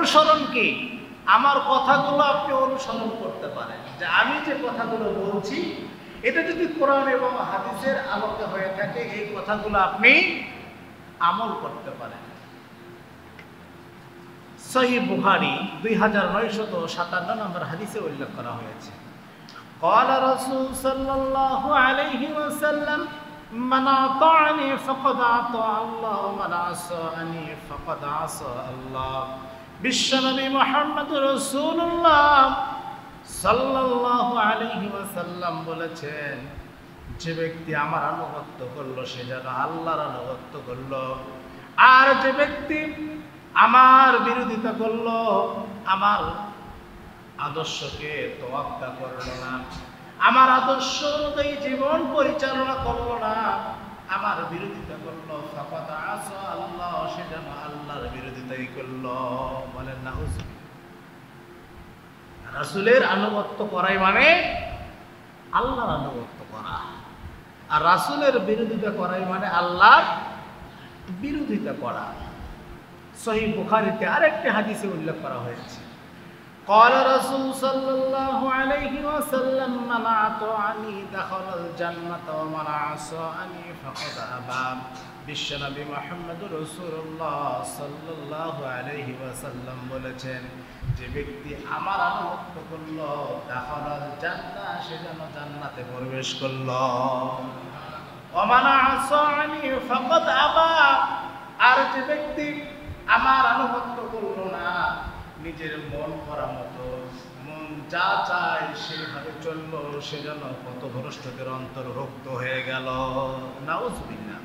অনুসরণ কি? আমার কথাগুলো আপনি অনুসরণ করতে পারেন, যে আমি যে কথাগুলো বলছি এটা যদি কোরআন এবং হাদিসের আলোকে হয়ে থাকে, এই কথাগুলো আপনি আমল করতে পারেন। সহিহ বুখারী 2957 নম্বর হাদিসে উল্লেখ করা হয়েছে, قال رسول صلى الله عليه وسلم من أطاعني فقد أطاع الله ومن عصاني فقد عصى الله। বিশ্বনবী মুহাম্মদ রাসূলুল্লাহ সাল্লাল্লাহু আলাইহি ওয়াসাল্লাম বলেছেন, যে ব্যক্তি আমার আনুগত্য করলো সে যেন আল্লাহর আনুগত্য করলো, আর যে ব্যক্তি আমার বিরোধিতা করলো, আমার আদর্শকে তোয়াক্কা করলো না, আমার আদর্শ অনুযায়ী জীবন পরিচালনা করলো না, আমার বিরোধিতা করলো, ফাকাদ আসা আল্লাহ, সে যেন আল্লাহর বিরোধিতাই করলো। বলেন নাউজুবিল্লাহ। রাসূলের আনুগত্য করাই মানে আল্লাহর আনুগত্য করা, আর রাসূলের বিরোধিতা করাই মানে আল্লাহর বিরোধিতা করা। সহিহ বুখারীতে আরেকটি হাদিসে উল্লেখ করা হয়েছে, قال رسول صلى الله عليه وسلم من أطاعني دخل الجنة ومن عصاني فقد أبى। বিশ্বনবী মুহাম্মদ রাসূলুল্লাহ সাল্লাল্লাহু আলাইহি ওয়াসাল্লাম বলেছেন, যে ব্যক্তি আমার আনুগত্য করলো দাখালাল জান্নাহ, সে যেন জান্নাতে প্রবেশ করলো। ওমান আসানি ফাকাদ আবা, আর যে ব্যক্তি আমার আনুগত্য করলো না, নিজের মন করা মতো মন যা চায় সেভাবে চললো, সে যেন পথভ্রষ্টদের অন্তর্ভুক্ত হয়ে গেল। নাউজুবিল্লাহ।